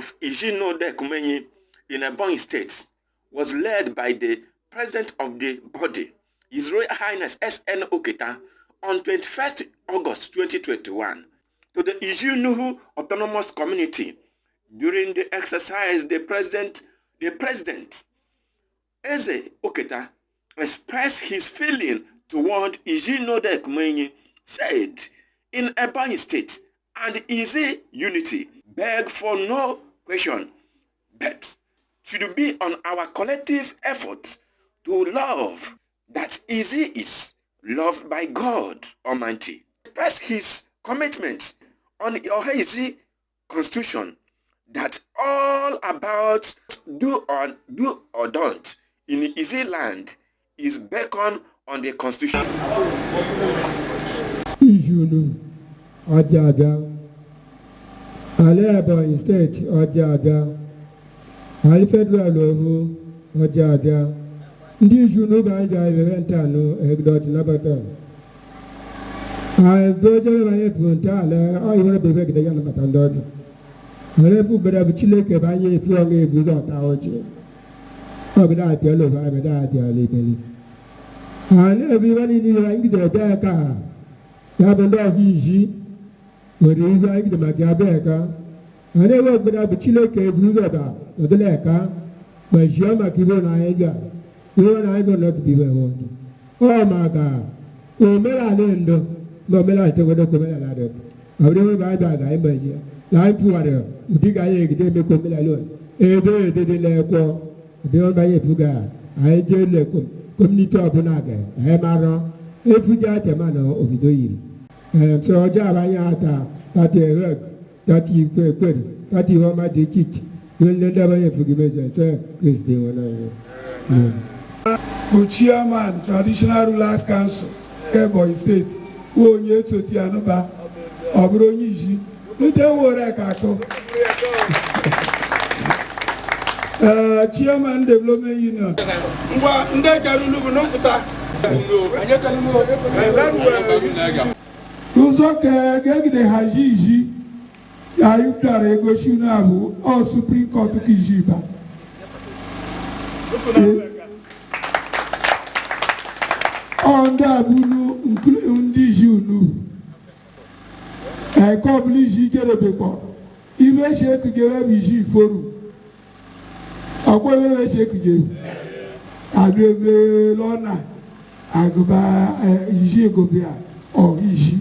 of Ijinode Kumenyi in Ebonyi State was led by the president of the body, His Royal Highness S.N. Oketa, on 21st August 2021 to the Ijunuhu Autonomous Community. During the exercise, the president Eze Oketa expressed his feeling toward Ijinode Kumenyi, said in Ebonyi State and Izi unity beg for no question, but should be on our collective efforts to love that Izi is loved by God Almighty. Express his commitment on Ohaizi Constitution that all about do or don't in Izi land is beckoned on the Constitution. Ijunu Ojada Ebonyi State Ojada Ali Federal Ohu Ojada Ndi Ijunu Banja Eventano Egdot Nabata I Dojere Baye Tuntale I want to be back the Yana Matandod Repu Beda Chileke Baye Fuange Buza Taoche Obida Tialo Bada Tiali and everybody in the Daka Yabanda Viji would invite the Makiabeka and they work without the Chileke Bruzada or the Leka by Jama Kibona. You and I don't not be very old. Oh my God. Oh, Melalendo, no Melate with a Comela. I will buy that I imagine. Life water, you dig I egg, they make a Melalo. A day they leko, they don't buy a Fuga. I did leko, community of Bonaga. I am around every day, man of Vidoil. So Javayata, that you work, that you quit, that you want my teach. You'll never forgive me, sir, Christy. The chairman, Traditional Rulers Council, Ebonyi State, who onye toti anoba, Obronyiji, Lute wore kako. Chairman Development Union. Ngwa nde karulu no futa. Anye karulu. Uzo ke gegide hajiji. Ya yutare go shunabu o Supreme Court kijiba. Onda bulu undi junu ko bliji gere beko ibe sheku gere biji foru akwa ibe sheku gere adebe lona agba iji gobia oriji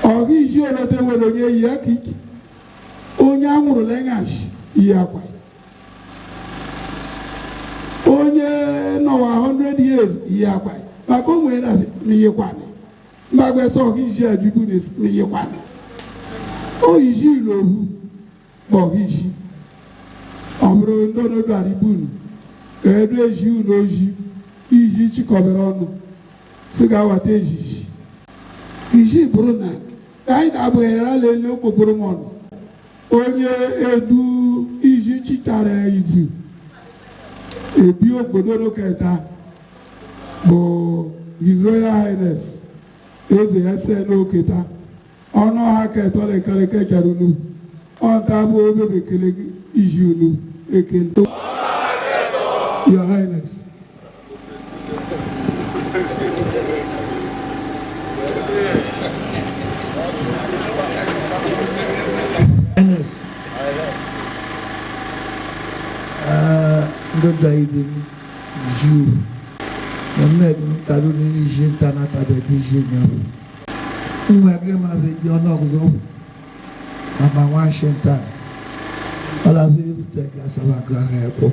olete wele nye yakiki onye anwuru lengashi iyakwa onye nọwa 100 years iyakwa maka o nwere na n'iyekwane mgbagbe so iji ajubu n'iyekwane oyiji ilohu kpọgiji ọ bụrụ ndonodo aribunu edu eji unoji iji chịkọbere ọnụ si ga-awata ejiji iji bụrụ na anyị na-abụghị ya lele okpokporo m ọnụ onye edu iji chịtara izu ebi obodo kẹta bụ His Royal Highness Eze S.N. Oketa ọnụ ha kẹtọ lekeleke jarunu ọnta bụ obebe kele iji unu ekele Your Highness. Ndoda ibe ju na medu taru ni jinta na tabe jinnya nwa gre ma be jo na guzo mama Washington ala be fute ga saba ga ko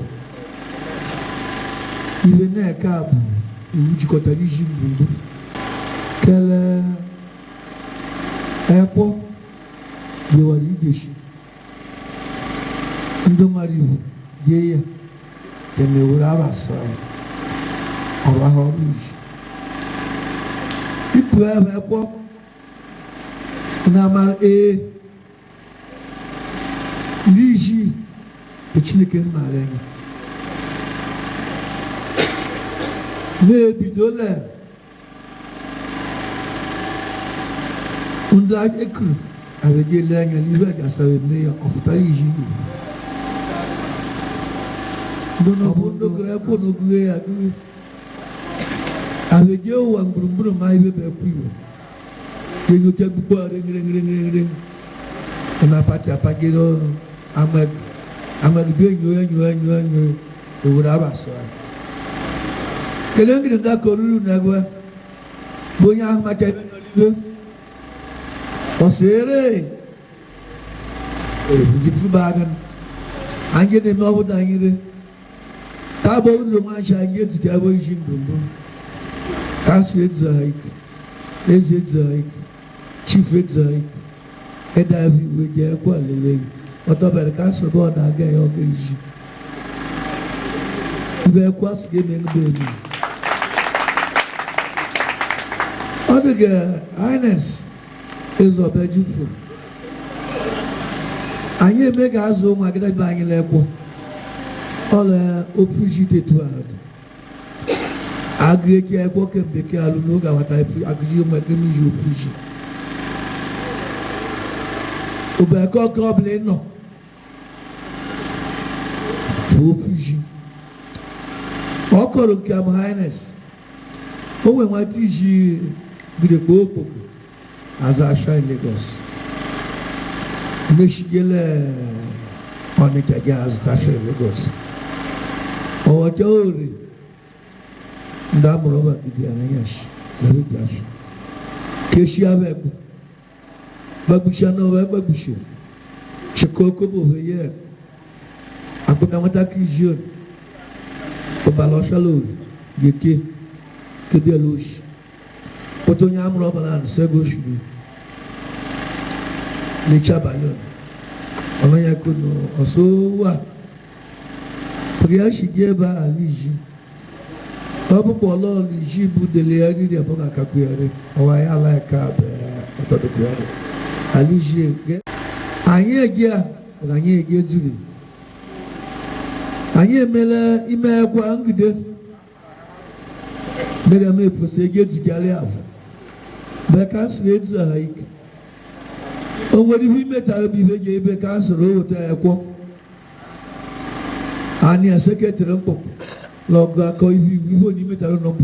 ibe na ka bu ujikota ni jimbu kele epo de wari geshi ndo maribu ye me uraba sai ora hoje ipu ebe ko na mar liji Chineke malenga me bidole unda ekru abegye lenya libe gasa me ofta yiji dono bondo gra ko no gwe ya du abegye wa ngburumburu ma ibe be kuyo yenyo te bu ko ring na pati apagero amag bi enyo ewura baso kelengri nda ko lulu na gwa bonya ma te libe osere di fubagan anje ne no boda ngire ta bo lu ma sha nge ti ka bo jin dumbu kansu exaik chief exaik eda bi we je kwa lele oto ber kansu bo da ga yo ge ji ibe kwa su ge me ngbe ni odege highness is beautiful. Anyị eme ka azụ ụmụ agada be anyị lekwo ọla ofujite tuad agụ eke ekwo kemgbe ke alụ n'oge awata agụji ụmụ ekpe n'iji ofuji obeke ọkụ ọbụla ịnọ fụ ofuji ọ kọrọ nke am highness o nwe nwata iji gidekpo okpoko as I shine Lagos. Meshigele Onitsha gas tasha Lagos. O Jori Ndamuroba Gidianayash, very Jash. Keshia Web Babushano Babushi Chikoko over here. Abukamata Kijon Obaloshalur Yeke Kibialush Potonyam Robalan Segushi. Nature Bayon. Onoya kuno osowa. Oya shigeba aliji. Obu polo aliji budele ari de boga kakuyare. Owa ala ka be otodokuyare. Aliji ge. Anye egia, anye egia zuri. Anye mele ime kwa ngide. Nega me fose egia zikale afu. Beka sledza haik. Onwere ihe imetara bụ ibe ga ebe ka a soro weta ekwo anya sekretịrị mkpọkpụ lọgụ akọ ihe onye imetara nọmbụ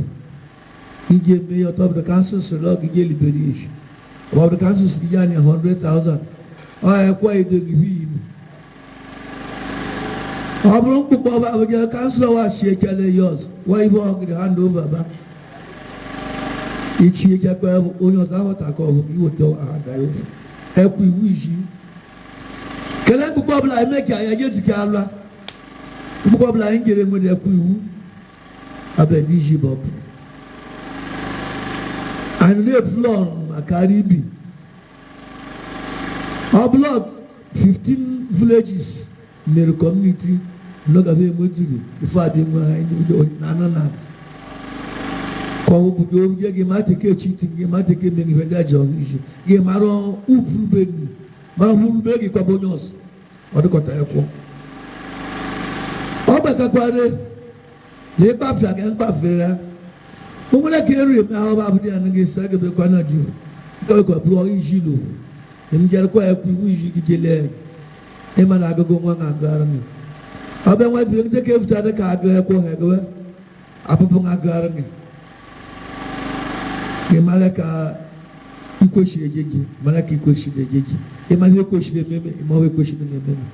iji eme ya ọtọ bụ kansụl sịrị lọgụ ije libere ishi ọ bụ kansụl sịrị ya anya 100,000 ọ ekwa edo gị ihe ime ọ bụrụ mkpụkpọ ọba abụja kansụl wachi echele ya ọzọ wa ibe ọgịrị hand over ba ichi echekwa onye ọzọ ahụta ka ọ bụ iweta ada ya ofu ekwu iwu iji kelee mkpụkpọ ọbụla eme ka ya nye dịka ala mkpụkpọ ọbụla anyị nyere nwere ekwu iwu abịa iji bọbụ anyị na-efulọn maka ibi ọ bụla 15 villages mere kọmuniti n'ogabe enwetiri ife abịa enwe ha na anana ka obodo oge gị ma teke chiti gị ma teke mmeghi ife ndị ajọ iji gị mara ufurube gị mara ufurube gị kwaba onye ọsọ ọ dịkọta ekwo ọ gbakakwara ya ịkpafe aga mkpafere ya o nwere ka eru eme ahụ abụdị ya gị sa gị bekwa na jụ nke wekwa bụrụ iji lo emjerekwa ekwu iwu iji gị jele ịma na agụgụ nwa na agara gị ọ bịa nwa biri ndị ka efuta dị ka agụ ekwo ha egewe apụpụ na agara gị mara ka ikwesịrị ejeji mara ka ikwesịrị ejeji ịmara ihe kwesịrị ememe ịma ihe kwesịrị ememe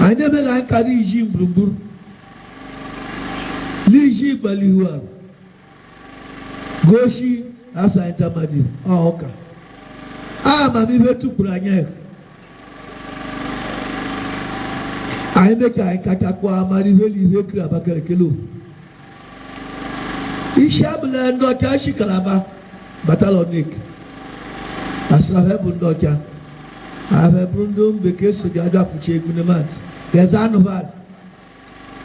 anyị na-eme ka anyị karịa iji gburugburu n'iji gbalihu arụ gosi asa ntamadi ọka amamihe tụpụrụ anya anyị mee ka anyị kachakwa amara ihe na ihe kiri Abakaliki isi abụla ndị ọcha shi Kalaba batalonik asịrị bụ ndị ọcha ahụ bụrụ ndị bekee so gị aga fụcha egwu na mat geza anụbal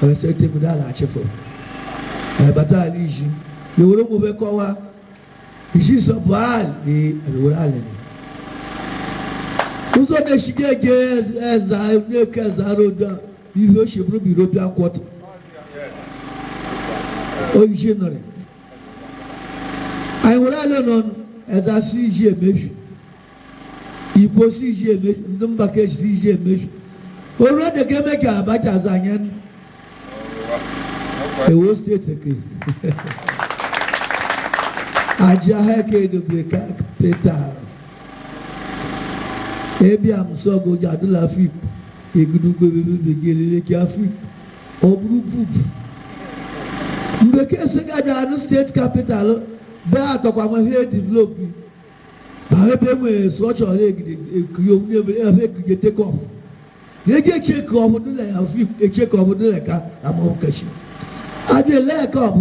ewesịrị egwu ala achịfụ batala iji ewere omume kọwa isi sọpụ ali ewere ala ụzọ na-eshiga ege eza na-eke eza rodo ihe o sheburu bụ European kwọta oyishi nọrị anyị nwere ala nọ ezasi iji emebi Igbo si iji emeju, ndị mba ka esi iji emeju. Oru ede ka eme ka Abacha azanye Ewo steeti ke. Aja ha ke edobe ka Peter. Ebi amsogo jadula fi egudugbe bebe gelele ki afi. Oburu fufu. Mbeke sega ja state capital be atokwa mo he develop. Ba ebe mo structure le gidi ekuyo ni ebe ekuje take off. Yeje check off dule afi e check off dule ka amo kashi. Ade le ka off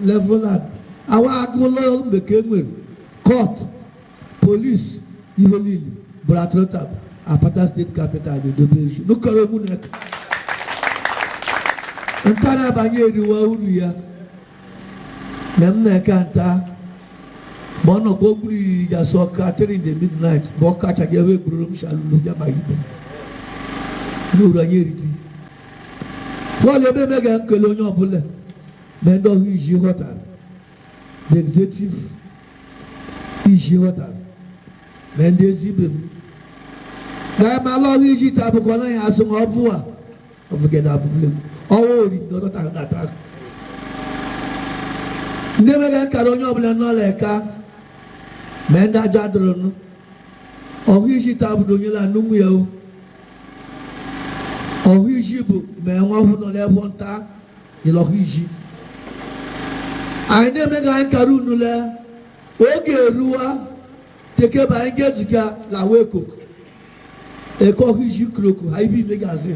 level land. Awa agolo mbeke mo court police ibolili Bratrota Apata state capital de Dobeju. No karo mu nek. Ntara banye riwa uru ya. Nem na kanta. Bono gbogri ya so catering in the midnight. Bo kacha gewe gburu shalu ya bayibo. Lura nyeriti. Wo le be mega nkele onye obule. Mendo iji hotel. The executive iji hotel. Mende zibe. Ga ma lo iji tabu ko na ya so ofu a. Ofu ke na bule. Owo ri do ta na ta. Ndebe ga karo onye obule no leka. Menda jadro no. Owu iji tabu do nyela numu ya o. Owu iji bu me nwa hu no le bonta. Ni lo iji. Ai ndebe ga karo nu le. Oge ruwa teke ba ngezika la weko. Eko iji kroku haibi megazi.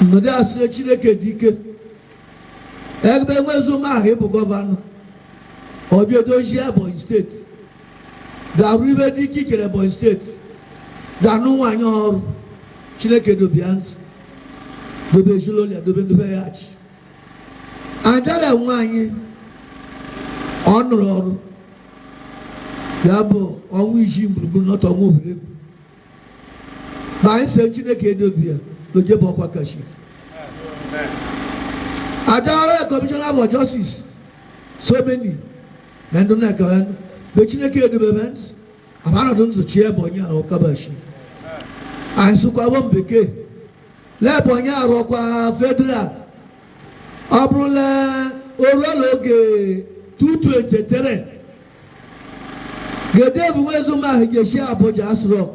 Mode asire Chineke dike. Egbe nwezu ma hebu governor. Obi odoji Ebonyi state. Da ribe dike kere Ebonyi state. Da nu wanyo ọrụ. Chineke do bians. Dobe jiloli dobe dobe yachi. Andala nwanyi ọnụrụ ọrụ. Ya bụ ọnwụ iji mgburugburu n'ọtọ ọnwụ obodo. Ma anyị sị Chineke edobi ya n'oje bụ ọkwa kashi. Adara Commissioner for Justice so many men don't like when the Chineke edobe mens amanọdụ nzụchi Ebonyi arụ kabashi. Anyị sụkwa bụ mbeke le Ebonyi arụ ọkwa federal. Ọ bụrụla oruola oge 223 Gedevu Nwezuma Higeshi Abuja Asrock.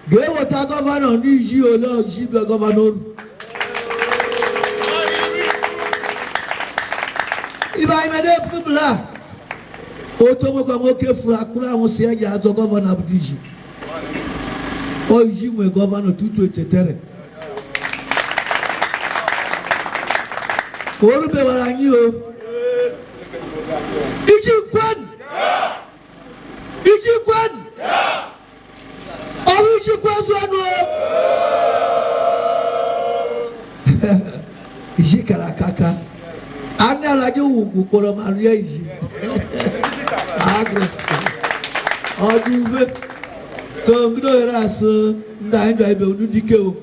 Gewota governor n'iji ole ojibe governor. Iba imede fibla. Otomo kwa moke frakura àwọn si eje azo governor Abudiji. Oji nwe governor 223. Orube waranyi o. Iji kwan. Iji kwan. Owu iji kwan zo anu. Iji karakaka. Ana rajo wu koro maria iji. Agro. Oduve. So mbido era so nda ndo ibe onu dike o.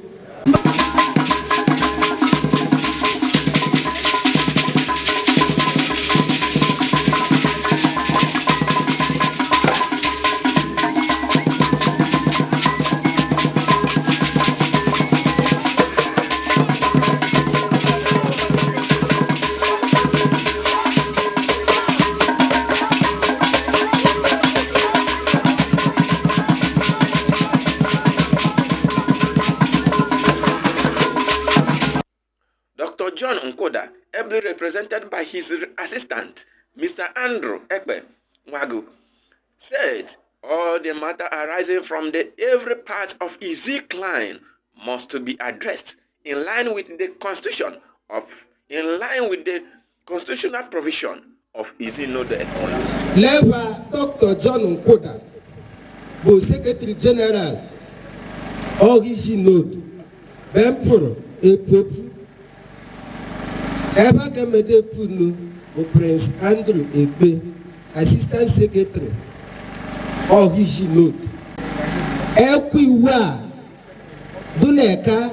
John Nkoda, ably represented by his assistant, Mr. Andrew Ekpe Nwagu, said all the matter arising from the every part of Izzi Klein must be addressed in line with the constitutional provision of Izzi Node Ekpe. Leva Dr. John Nkoda, who Secretary General of Izzi Node, Bempur, Epofu. Eva Kamede Funu, Prince Andrew Ekpe, Assistant Secretary of Izzi Node. Ekwiwa Duleka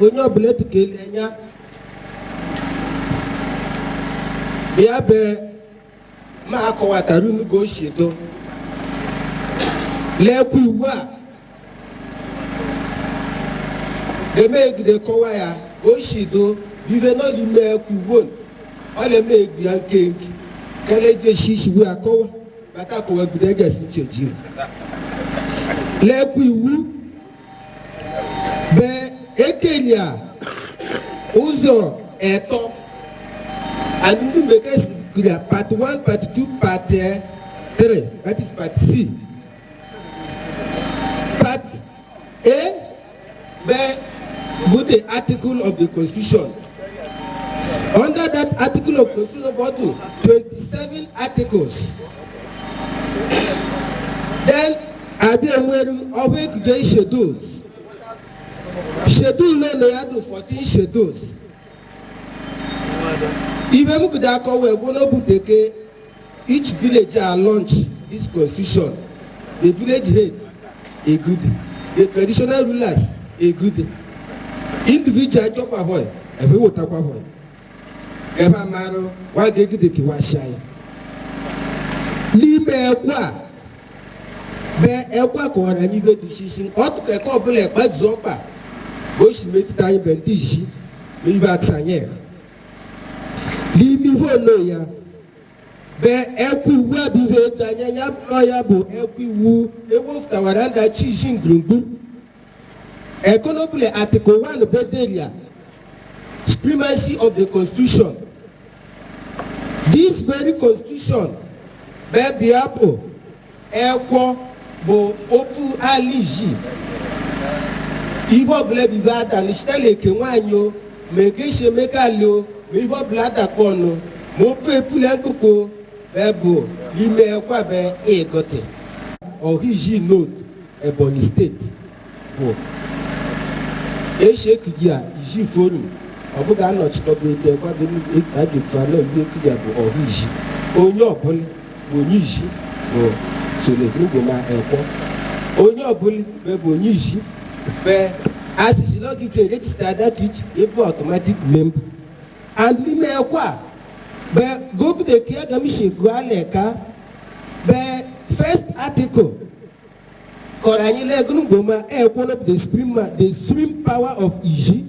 onye obule tukelenya bịa be ma akọwatara unu go shedo lekwu iwu a ga-emegide kọwa ya oshido bive n'olime ekwu iwu ọ na-eme egwu ya nkenke keleje shishiwu akọwa bata kọwa egbude gesi ncheji lekwu iwu be ekenye a ụzọ eto and ndị bekee siri part 1 part 2 part 3 that is part C. Part A with the article of the Constitution. Under that article of Constitution, about 27 articles. Then I be aware of the schedules. Schedule no had 14 schedules. Even could I call each village launch this constitution. The village head a good, the traditional rulers a good, individual chopper boy, every water boy. Ever marrow, why they get the kiwashai. Lime ekwa, be ekwa ko na ni be decision. Otu ke ko bele pa zopa. Bo shi meti tan bendishi, me ba tsanyer. Lime vo no ya. Be ekwu wa bi ve tanya ya bo ekwu ewo ftawaranda chi jingrungu. Economically article 1 bedelia. Supremacy of the Constitution. This very Constitution, baby apple, ekwo bo ofu aliji. Ibo ble bivada ni stele ke wanyo, megeshe mekalio, ibo blada kono, mo pe pule kuko, bebo, lime ekwa be egote. Origi note, Ebonyi State. Bo. Kidia, iji forum. Ọbụga anọchikọba ete kwado adịkwana ihe kija bụ ọhụji onye ọbụla bụ onye iji bụ solegrugo ma ekwo onye ọbụla bụ onye iji be asịsị lọgide regista adakich ebe automatic member and n'ime ekwa be gogide kia gamishi gualeka be first article kọrọ anyị legrugo ma ekwo no the supreme power of iji.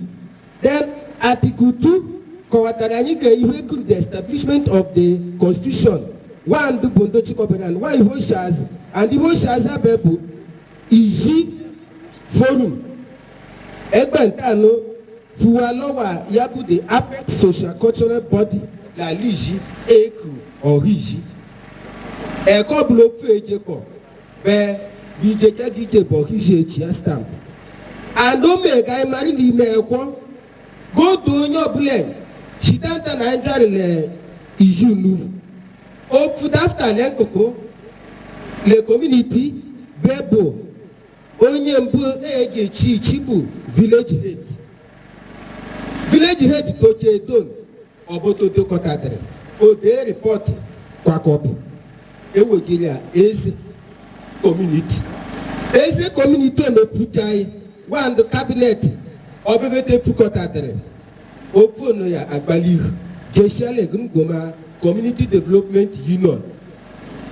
Then Article 2, the establishment of the Constitution. One do Bondochi Covenant, one Ivoshaz, and Ivoshaz Abebu, Iji Forum. Egbantano, Fualowa Yabu, the apex social cultural body, La Liji, Eku, or Riji. Eko Block Fejeko, Be, Bijeka Gije Bohije Chia stamp. And Omega Marili Meko. Go to your blend. She doesn't enter issue new. Oh, food after Lenkoko, the community, Bebo, Onyembu, Ege, Chibu, village head. Village head to Chedon, or Boto to Cotadre. Oh, they report Quacopi. Ewogilia is community. Is a community on the Putai, one the cabinet. Obevete Pukotadre, Oponoya Agbali, Jeshale Gungoma, Community Development Union.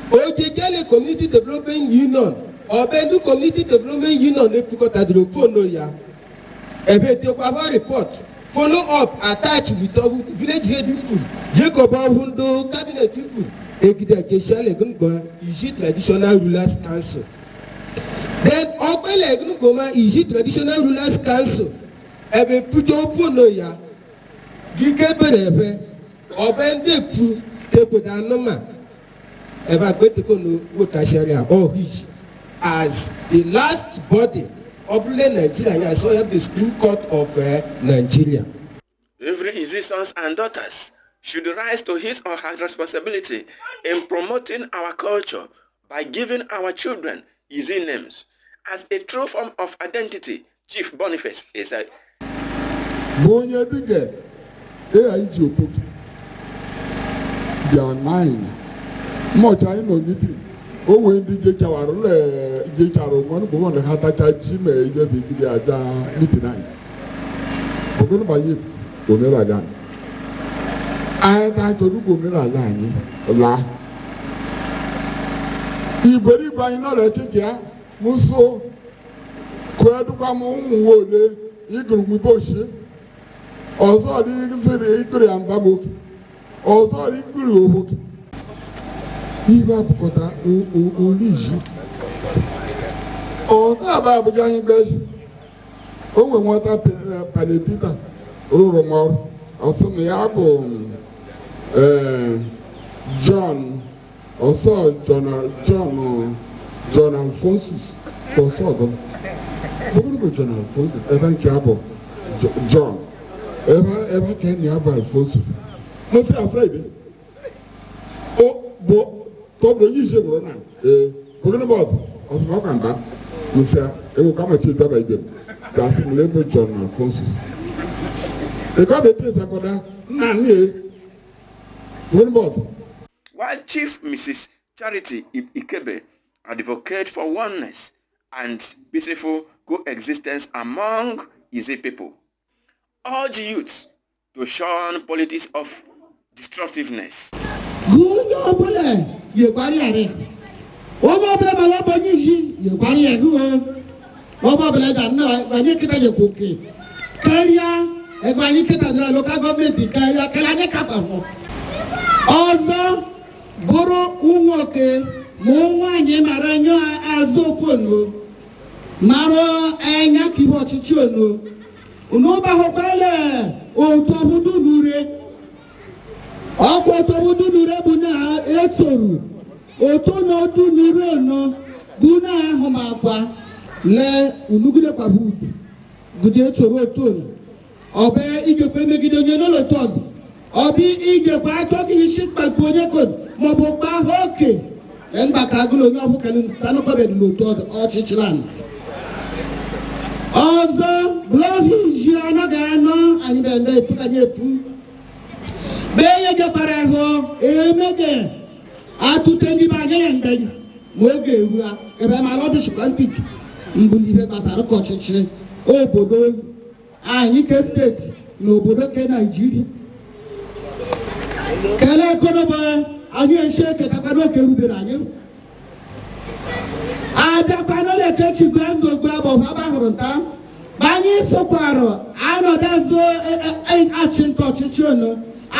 Ojejale Community Development Union, Obendu Community Development Union, Pukotadre, Oponoya. Ebete Kwava report, follow up, attach with village head people, Jacoba Hundo, cabinet people, Egida Jeshale Gungoma, Iji Traditional Rulers Council. Then Obele Gungoma, Iji Traditional Rulers Council. Ebe puto pono ya gige berebe obende pu tekoda noma ebe agbete kono wota sharia ohiji as the last body of Nigeria, so have the Supreme Court of Nigeria. Every Izi sons and daughters should rise to his or her responsibility in promoting our culture by giving our children Izi names as a true form of identity. Chief Boniface is a Bonye bige, iji opoki. They are 9. Much I know nothing. Oh, when the Jacharo, one of the Hataka Jim, you be the Ada 89. We're going to buy it, Gomera Gan. I got to do Gomera Lani, La. He very by not a ticket, muso kweduka mu wole iguru mu boshi ozo ri sire iguru amba mo ozo ri iguru obo iba bukota oliji o ta ba buja yin beji o we won ta palepita ororo mo osun ya bo John also John Alphonsus also go John Alphonsus ever Jabo John ever can Jabo Alphonsus no say afraid oh bo to do you say bro na we're gonna boss os mo kan ba no say e wo come to baba ibe that's label John Alphonsus e ka be place akoda na ni we're gonna boss. While Chief Mrs. Charity Ikebe advocated for oneness and peaceful coexistence among Ize people, urged youths to shun politics of destructiveness. Boro unwoke mo nwanye mara nyo azokono maro enya kibo ọchịchị ono unu ba hokwale otobudu nure ọkwa otobudu nure bụ na etoru otono du nure ono bụ na ahụ makwa le unugide kwa budu gude etoru otono obe igekwe megide onye nolotozi obi igekwe atọghị isi kpakpo onye kodo maọbụ kpa oke mgba ka agụlụ onye ọbụ kelu tanụkọbedu n'otu ọchịchị land ọzọ blọvi ji anaghị anọ anyị bụ ndị efu anyị efu bee ihe gekwara ahụ emege atụte ndị be anya ya mgbenye ma oge eru ebe mara ọdụ chịkwa mpiki mbuli ihe gbasara ka ọchịchị obodo anyị ke steeti na obodo ke Naijiria kele ekonomi anyị eshe ketakwa n'oke rubere anyị abịakwana leke chigwe nzogbu abụọ aba hụrụ nta anyị sokwara anọdazụ achịnta ọchịchị ono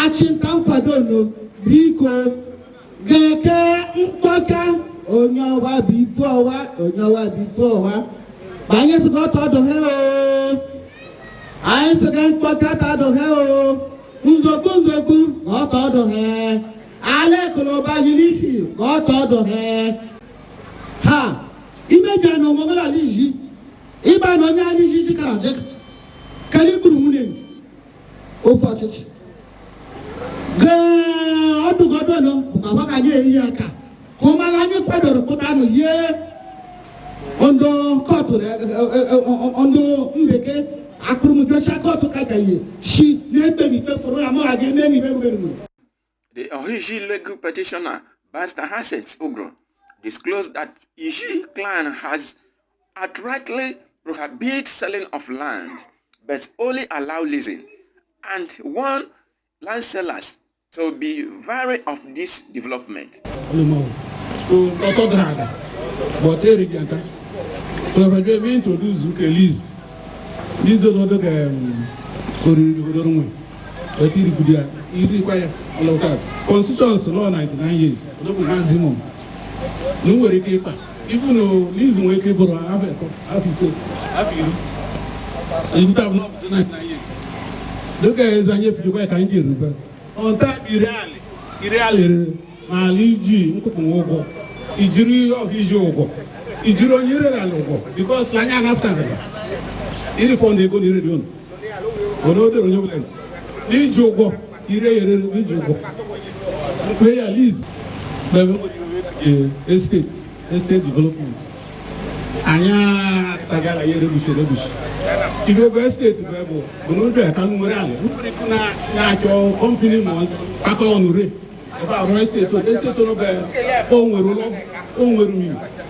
achịnta nkwado ono biko ga-eke mkpọka onye ọwa bụ ife ọwa onye ọwa bụ ife ọwa ma anyị sịga ọtọ ọdụ ha anyị sịga mkpọka ta ọdụ ha nzogbu ọtọ ọdụ ha alekoloba yirifi ọtọọdọ ha imeja na ọmọmọlá aliji ịba na onye aliji jikara jeka kali gburu nwunye ofe ọchịchị gaa ọdụgọdọ nọ bụkwa ka anyị eyi aka ka ụmara anyị kwadoro pụta nụ ye ndụ kọtụ ndụ mbeke akpụrụmụjocha kọtụ kagaye shi na-ekpeghị ikpefuru ya mụ aga eme enyi merumeru. The Ohiji legal petitioner, Barrister Hassett Ogron, disclosed that Iji clan has outrightly prohibited selling of land, but only allow leasing, and warned land sellers to be wary of this development. So, but here again, so we introduce a lease. This is not it requires all of us. Constitution's law 99 years. Maximum. No worry, even though leasing will keep on having you have not 99 years. Look at it as if you were kind of on time, irreally, Maliji, Nkopo, Ijiri of Ijogo, Ijiro Yiralogo, because Lanyan after them. Irifon they go to the room. Odo Yogan. Ijogo. Where lease estate development. Anya tagala yere bush. Ibe estate bebo, bono do e kanu morale. Na jo company mo aka onure. E ba ro estate no be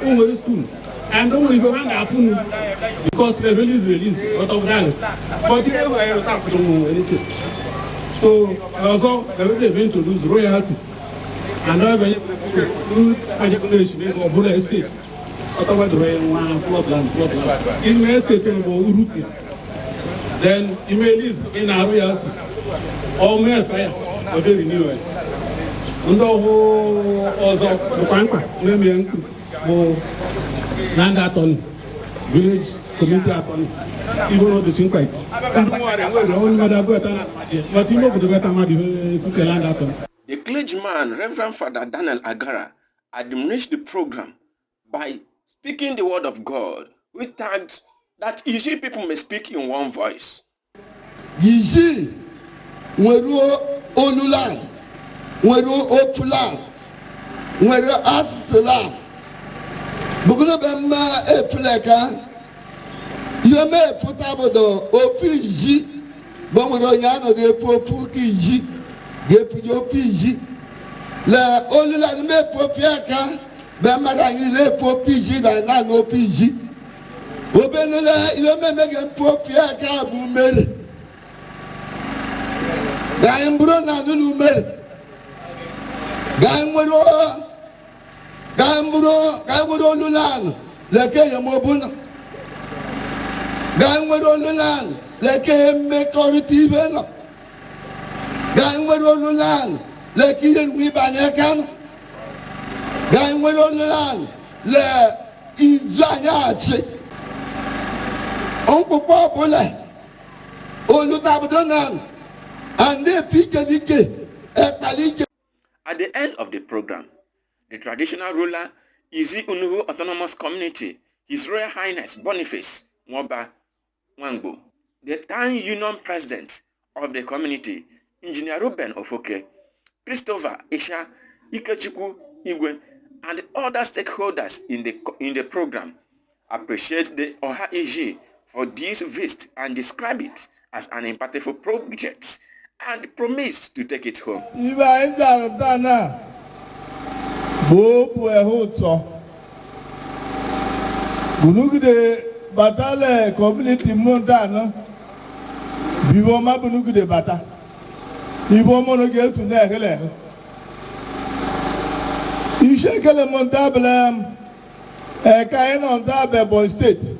onweru school. And don't worry about that because the release out of that. But they were not from anything. So also they've been to lose royalty and now when you estate In a second, Urupi. Then email is in our reality. All mess, fire, or very new. And also, the Franca, Remy, Land Attorney, Village Community Attorney, even though the Sinquite. But you know, the better land attorney. The clergyman, Reverend Father Daniel Agara, admonished the program by speaking the word of God, which tagged that Iji people may speak in one voice. Iji, Weru Olulan, Weru Ofulan, Weru Aslan, Bugulabema Efleka, Yome Futabodo, Ofi Iji, Bomuroyano de Fofuki Iji, Gefuyo Fiji, La Olulan me Fofiaka, Bemara ile Fofiji, na no Fiji. Obenula Yome Megan Fofiaka Bumere. Gaimbro na dulu mere. Gaimbro lulan leke yamobuna. Gaimbro lulan leke mekoriti bena. Gaimbro lulan leke yenwi banyakan. Gaimbro lulan le inzanyache. On peut pas voler. On nous abandonne. At the end of the program, the traditional ruler, Izi Unuhu Autonomous Community, His Royal Highness Boniface Mwoba Wangbo, the town union president of the community, Engineer Ruben Ofoke, Christopher Isha Ikechukwu Igwe, and other stakeholders in the program appreciate the Oha Iji for this visit and describe it as an impactful project and promised to take it home. Batale community mondana bibo ma bunugu de bata ibo mono ge tu na hele ishekele mondable kain on tabe Boy State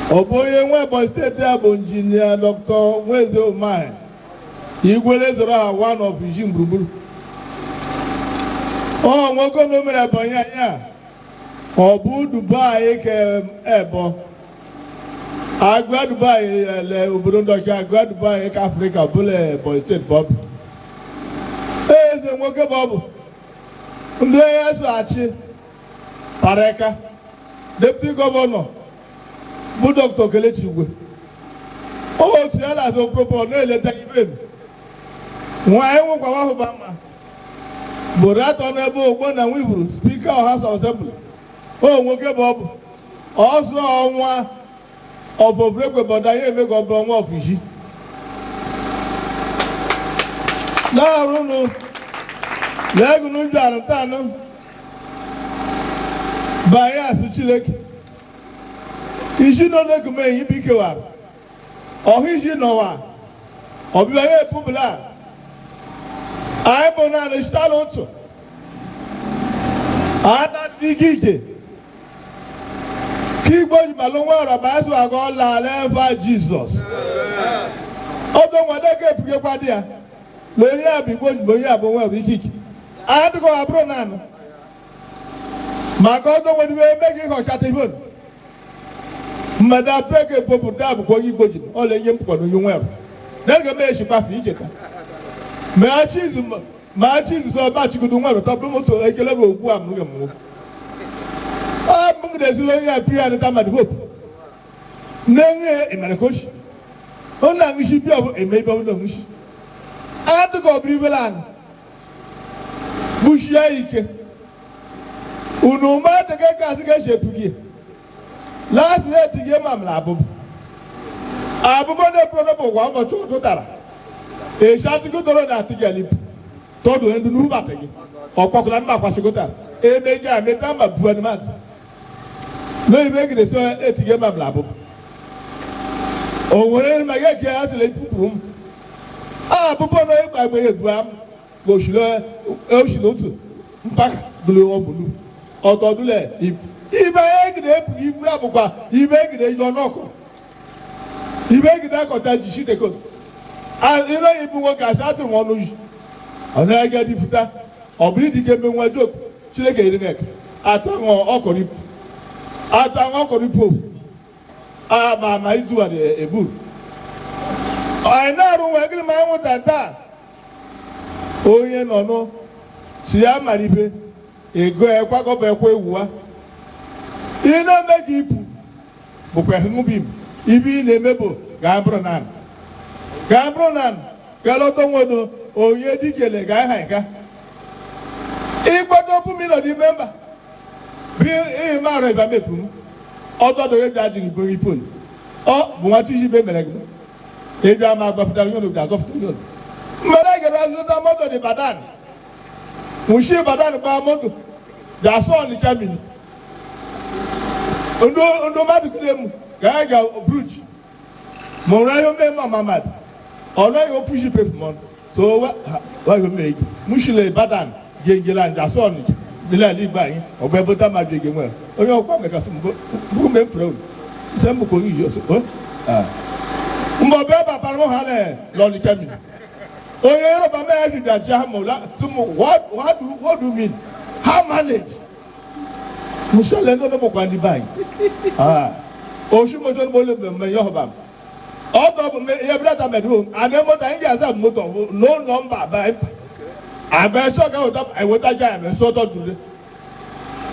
oboye nwe Boy State abo engineer Dr. Nweze Omai igwele zora one of Jimbruburu nwoko no mere bonyanya Obu Dubai ke ebo agwa Dubai le obodo ndoki agwa Dubai ke Africa bole Boy State bob eze nwoke bob ndị yesu achi pareka deputy governor bu Dr. Kelechi Igwe o ti ala so propose no eleta ibe nwa enwe kwa wa ba ma borato na ebe ogbo na nwiburu speaker of House of Assembly o nwoke bob ọsọ ọnwa ọfọbrekwe bọda ya eme ka ọbụ ọnwa ọfịshi na-arụnụ na-egunu njọ arụtanụ banye asụ Chineke isi nọ n'ekume eyi bụ ikewara ọhụ isi n'ọwa ọbịa ya epubula anyị bụ naanị sitara otu ada dị ije Kigbo Jibalonwa Rabazu Agola Leva Jesus. Odo Wadeke Fugekwadia. Loya Bigbo Boya Bowa Wikiki. I had to go abroad now. Magodo when we were making a catabon. Madame Feke Popu Dab going Bojin, all a young people you well. Then go make you pass each other. My cheese so much you could do one top of a level of Guam. There's only a few at time at hope. Nene in Manakosh. Only we should be a maybe of the wish. I had to go Brivelan. Bushaike. Unuma the Gagasha to give. Last night to give Mam Labo. Abumona Pronobo one or two Totara. A shot to go to that to get it. Todo and the new battery. Or Pocolan Mapashigota. A major Metamba Buenmat. No, you make it so to get my blab. Oh, when I get here to let room. Ah, Papa, I wear a drum, go Shilla, Ocean, back blue or blue. ọtọdụle ibe egide epughị ibu abụkwa ibe egide yọ n'ọkụ ibe egide akọta ji shideko ile ibu nwoke asị atụrụ m ọnụ yi ọ na-ege dịpụta ọ bụrụ dịka eme nwa jok Chineke iri nek atọ ọkọrịpụ ma izu a ebu anyị na-arụ nwa gịnị ma anwụnta taa onye nọ nụ si ya mara ibe ego ekwakọba ekwe ewuwa ihe na-eme gị ipu bụkwa hụbi m ibe ị na-eme bụ gaa bụrụ ga lọta nwodo onye dikele ga-aha ịga ịgbado ofu minọ dị memba bụ ihe marụ ịba mepu m ọdọdọ ebi ajịghị bụ ipon ọ bụ nwata iji be mere gị ebi ama agbapụta onye obodo azọpụta onye obodo mmere gere azụta moto dị Badan nwụchi Badan gbaa moto dị asọ Ọnịcha mini ndụ mmadụ kere mụ ga ya ga bruji ma ụra ihe ome mma mmadụ ọ naghị ofu iji pefu mọnụ so waghị ome ego mụchile Badan gengela ndị asọ Ọnịcha bile ala igbe anyị ọgba ebota ma bi nwere onye ọkwa mekasị mbụ mgbe m fere ise mbụkọ onye iji ọsọ mgbe ọbịa babara m ha n'Ọnịcha mini onye Yoruba mee ji dachi ha ma what do you mean how manage musole ndo bụkwa ndị bank oṣù mọ́ṣọ́ ní mo lè mẹ́ yọ̀ ọ̀bà ọ̀tọ̀ ihe brata mẹ́rin àná mọ́tò ẹ̀yìn àṣà mọ́tò no number báyìí àbẹ̀ sọ́kà ẹ̀wọ́tajà ẹ̀mẹ̀ sọ́tọ̀ dùn dé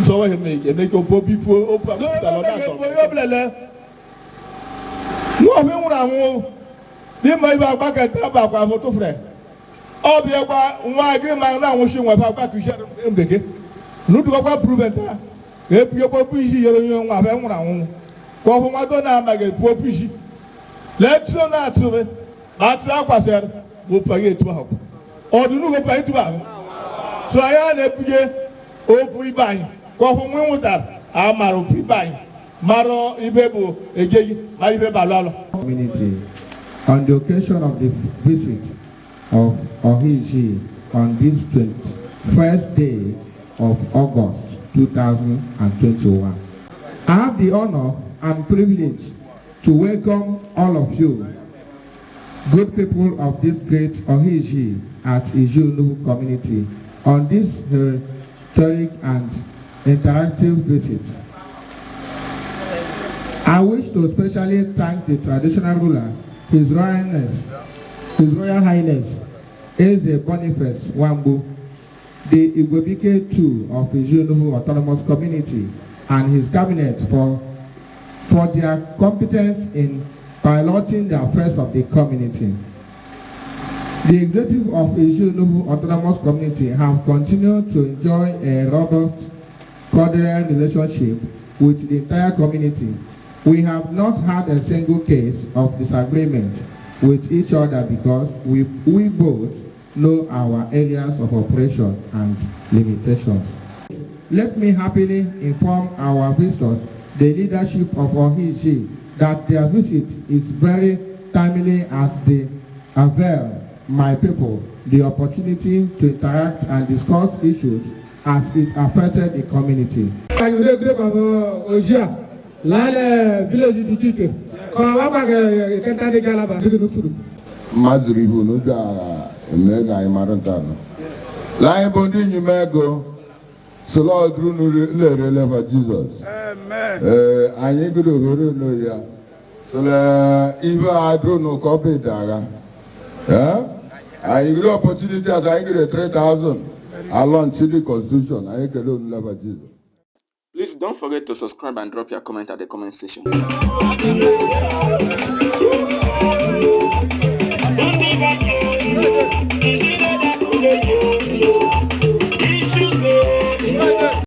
sọ́wọ́ ẹ̀mẹ̀ kí o bó bí fún o fún àkókò lọ́dà sọ̀rọ̀ yóò bilẹ̀ lẹ́ wọ́n fi ń wúra wọn bí mo ibà àgbà kẹta bà kó àfọ́tò fúnẹ̀ ọ̀bì ẹ̀kọ́ wọn àgbẹ̀ máa ń àwọn ṣe wọn ẹ̀fọ́ àgbà kì í ṣe ẹ̀ǹdẹ̀kẹ́ nùdùkọ́ púrúbẹ̀ntà epi ekpo fishi yere onye nwa abe nwụrụ anwụ ka ọ bụ nwato na-amaghị epuo fishi letuo na-atụbe ma atụrụ akwasịrị bụ ofe etu ahụ ọdụnụ ofe etu ahụ so anyị na-ebuje ofu ibe anyị ka ọ bụ nwe nwụtara a mara ofu ibe anyị mara ibe bụ ejeghị mara ibe balụ alụ. Community on the occasion of the visit of Ohiji on this 21st day of August 2021. I have the honor and privilege to welcome all of you, good people of this great Ohiji at Iju community, on this historic and interactive visit. I wish to especially thank the traditional ruler, His Royal Highness Eze Boniface Wambu, the Igwebike II of Iju Autonomous Community, and his cabinet for their competence in piloting the affairs of the community. The executive of Iju Autonomous Community have continued to enjoy a robust, cordial relationship with the entire community. We have not had a single case of disagreement with each other because we both know our areas of operation and limitations. Let me happily inform our visitors, the leadership of Ohiji, that their visit is very timely as they avail my people the opportunity to interact and discuss issues as it affected the community. Mazuribu nuda mega imarantano. Lai bondi nyumego solo drunu le releva Jesus. Amen. Anyi gudu huru no ya. Solo iba drunu kobe daga. Anyi gudu opportunity as anyi gudu 3,000. Along Chile Constitution. Anyi gudu leva Jesus. Please don't forget to subscribe and drop your comment at the comment section.